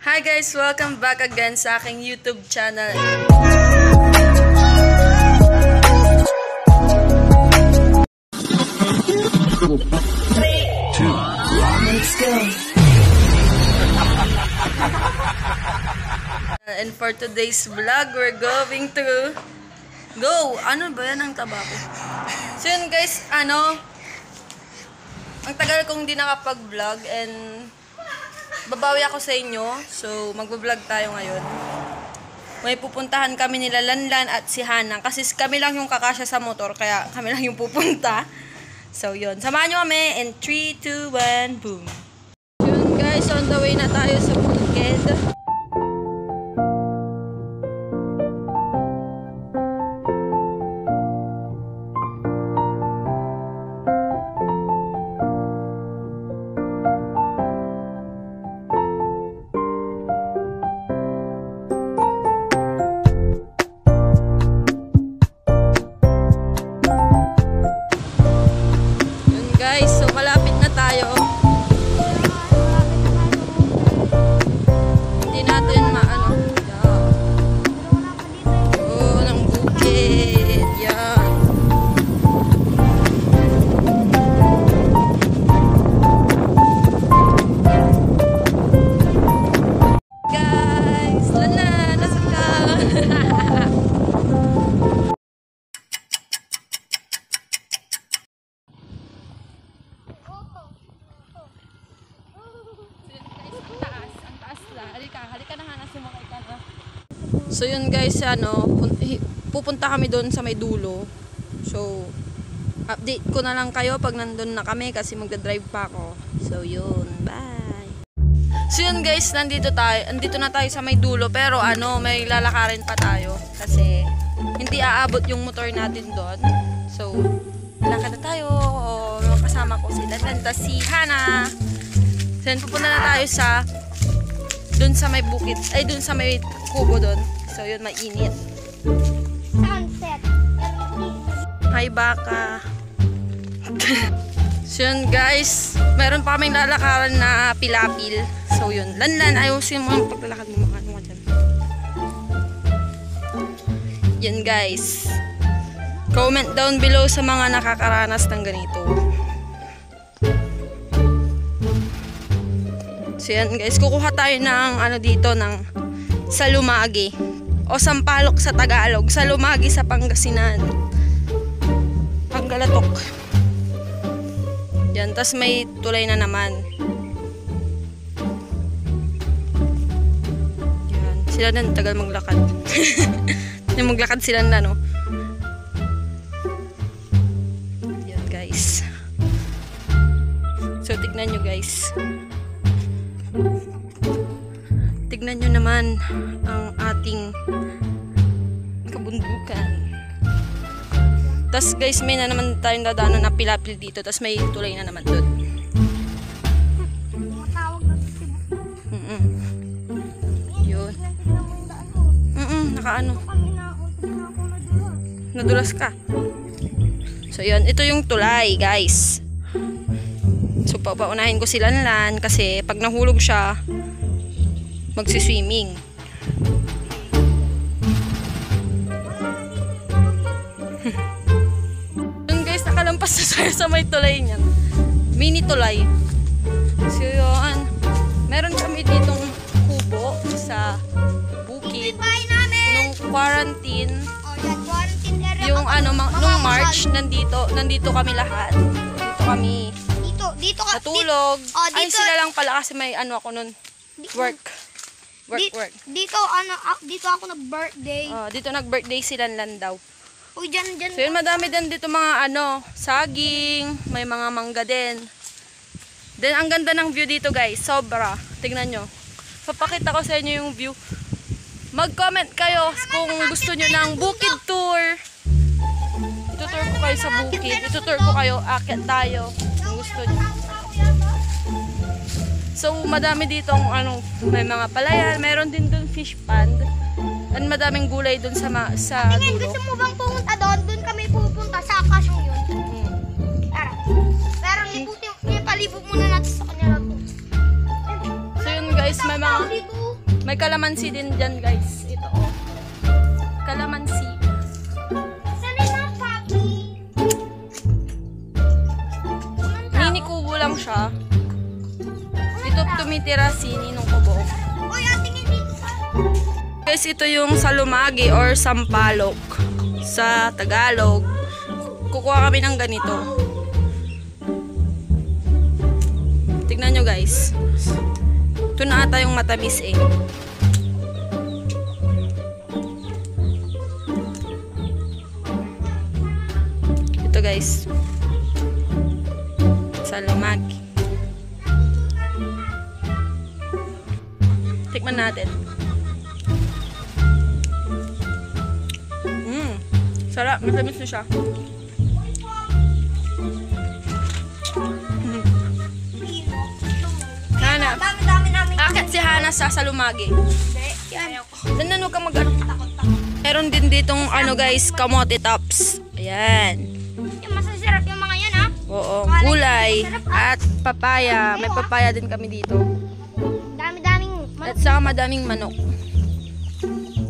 Hi guys! Welcome back again sa aking YouTube channel. 2, 1, let's go! And for today's vlog, we're going to go! Ano ba yan ang tabako? So yun guys, ang tagal kong di nakapag-vlog and babawi ako sa inyo. So mag-vlog tayo ngayon. May pupuntahan kami nila Lanlan at si Hana kasi kami lang yung kakasya sa motor kaya kami lang yung pupunta. So yun, samahan nyo kami in 3, 2, 1, boom! Yun guys, on the way na tayo sa bukid. So, malapit na tayo. Hindi natin maano. Oo, ng bukid. Yan. Guys, lana, nasa ka. Halika na Hana, sumakay ka na. So yun guys, pupunta kami doon sa may dulo. So update ko na lang kayo pag nandun na kami kasi magdadrive pa ako. So yun, bye. So yun guys, andito na tayo sa may dulo pero may lalakarin pa tayo kasi hindi aabot yung motor natin doon. So lakad na tayo. Kasama ko si Lanlan, si Hana. So yun, pupunta na tayo sa doon sa may bukid, ay doon sa may kubo doon. So yun, mainit. Sunset. Hi baka. So yun guys, meron pa kaming lalakaran na pilapil. So yun, Lanlan, ayusin mo ang paglalakad mo. Ano mo dyan. Yan guys. Comment down below sa mga nakakaranas ng ganito. So yan guys, kukuha tayo ng dito ng salumagi o sampalok sa Tagalog, salumagi sa Pangasinan, Panggalatok. Yan, tas may tulay na naman. Yan, sila na tagal maglakad. Maglakad sila na Yan guys. So tignan nyo guys. Tignan nyo naman ang ating kabundukan. Tas guys, may na naman tayong dadaanan na pilapil dito. Tas may tulay na naman doon. Yun. Nakaano. Nadulas ka. So yun, ito yung tulay guys. So paunahin ko si Lanlan kasi pag nahulog siya magsiswimming. Yun guys, nakalampas na tayo sa may tulay niyan. Mini tulay. So yun, meron kami ditong kubo sa bukid nung quarantine. Yung nung March, nandito kami lahat. Dito kami natulog. Ay, sila lang pala kasi may ako nun. Work. Dito ako nag-birthday. Dito nag-birthday si Lanlan daw. Uy, dyan. So yun, madami din dito mga saging, may mga mangga din. Then ang ganda ng view dito guys, sobra. Tingnan nyo. Papakita ko sa inyo yung view. Mag-comment kayo kung gusto nyo ng bukid tour. Itutour ko kayo sa bukid. Itutour ko kayo, akit tayo. Kung gusto nyo. So, madami ditong may mga palayan, meron din doon fish pond. And madaming gulay doon sa dulo. Gusto mo bang pumunta doon? Doon kami pupunta sa kasyong yun. Tara. Pero palibot muna natin sa kanila to. So yun guys, may mga May kalamansi din dyan, guys. Ito, oh. Kalamansi. Saan yung mga papi? Mini kubo lang siya. Dito tumitira si Ninong Kubo. Uy, atingin dito sa... Guys, ito yung salumagi or sampalok sa Tagalog. Kukuha kami ng ganito. Tignan nyo, guys. Ito na ata yung matamis eh. Ito, guys. Salumagi. Tikman natin. Sarap. Matamis na siya. Hana. Dami namin. Akit si Hana sa salumagi. Yan. Dandan, huwag kang mag-ano. Meron din ditong ano guys, kamote tops. Ayan. Yung masasarap yung mga yan, ha? Oo. Gulay at papaya. May papaya din kami dito. Dami-daming... At saka madaming manok.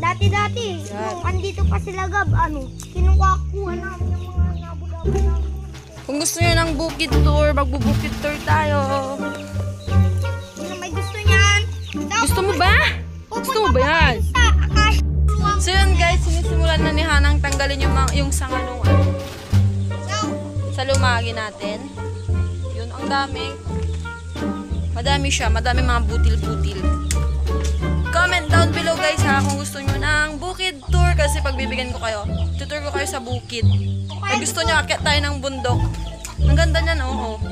Dati-dati, nung andito pa sila Gab, kinukuha namin yung mga nabudabo namin. Kung gusto nyo ng bukid tour, magbubukid tour tayo. Sino may gusto niyan? Gusto mo ba? Gusto mo ba yan? Sa Akash. So yun guys, sinisimulan na ni Hanang tanggalin yung sanga nung salumagi natin. Yun, ang dami. Madami siya, madami mga butil-butil. Comment down below guys ha kung gusto nyo ng bukid tour kasi pagbibigyan ko kayo. Tutur ko kayo sa bukid. Pag gusto nyo, akit tayo ng bundok. Ang ganda niyan, oo.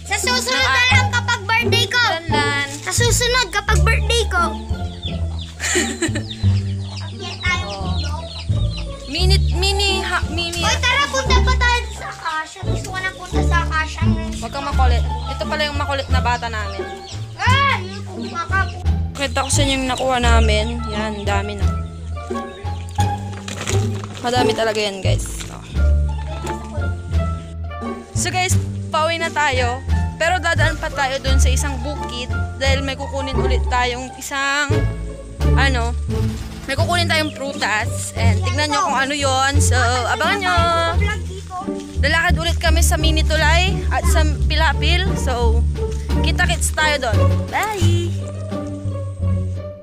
Sa susunod na lang kapag birthday ko. Lanlan. Sa susunod kapag birthday ko. Akyat tayo. Mini. Hoy, tara, punta pa tayo sa Akash. Gusto ko na punta sa Akash. Huwag kang makulit. Ito pala yung makulit na bata namin. Kita ko sa inyo yung nakuha namin. Yan, dami na. Madami talaga yan, guys. So guys, pauwi na tayo. Pero dadaan pa tayo dun sa isang bukid dahil may kukunin ulit tayong isang may kukunin tayong prutas. And tignan nyo kung ano yon. So, abangan nyo. Lalakad ulit kami sa Mini Tulay at sa Pilapil. So, kita-kits tayo doon. Bye!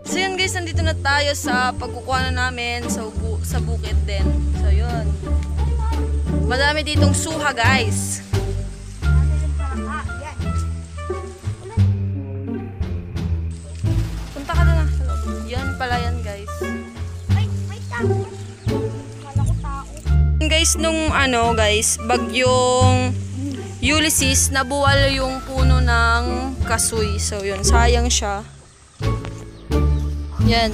So yun guys, nandito na tayo sa pagkukuha na namin sa bukid din. So yun. Madami ditong suha guys. Punta ka na sa loob. Yan pala yan guys. Guys, nung bagyong Ulysses, nabuwal yung puno ng kasoy. So yun, sayang siya. Yan.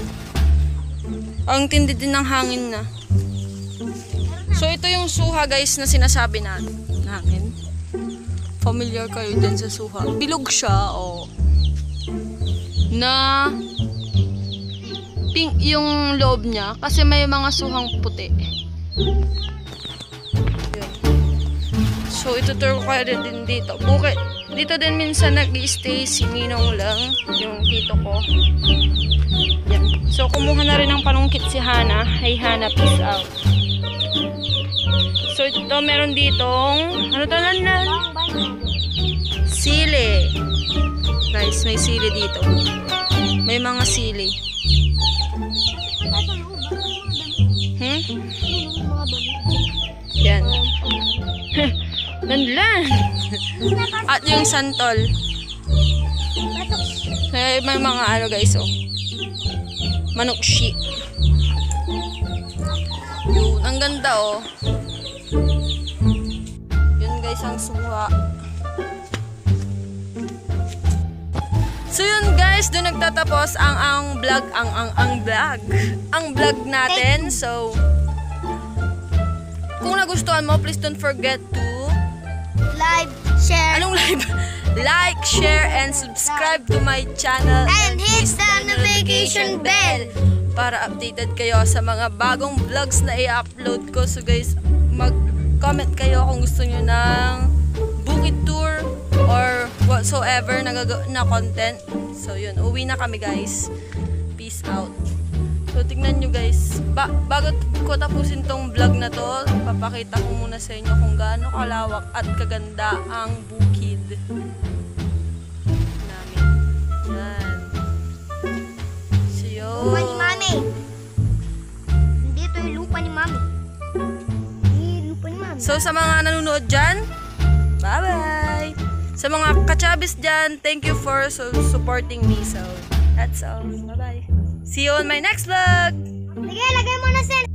Ang tindi din ng hangin na. So, ito yung suha guys na sinasabi namin. Familiar kayo din sa suha. Bilog siya, oh. Na pink yung loob niya kasi may mga suhang puti. Yan. So, itutur ko kayo din dito. Bukit. Dito din minsan nag-i-stay si Ninong lang, yung tito ko. Yan. So, kumuha na rin ng panungkit si Hana. Hey Hana, peace out. So, ito meron ditong, sili. Guys, may sili dito. May mga sili. Yan. Lanlan. At yung santol. May mga guys, oh. Manok shi. Yun, ang ganda oh. Yun guys ang suha. So yun guys, doon nagtatapos ang vlog, ang vlog natin. So kung nagustuhan mo, please don't forget to Live, share. Anong live? Like, share, and subscribe to my channel. And hit the notification bell para updated kayo sa mga bagong vlogs na i-upload ko. So guys, mag-comment kayo kung gusto nyo ng bukid tour or whatsoever na content. So yun, uwi na kami guys. out. So, tignan nyo guys. Bago ko tapusin tong vlog na to, papakita ko muna sa inyo kung gaano kalawak at kaganda ang bukid namin. Yan. So, Lupa ni Mami. Dito yung lupa ni Mami. Lupa ni Mami. So, sa mga nanonood dyan, bye-bye! Sa mga kachabis dyan, thank you for supporting me. So, that's all. Bye-bye. See you on my next vlog! Sige, lagay mo na sen.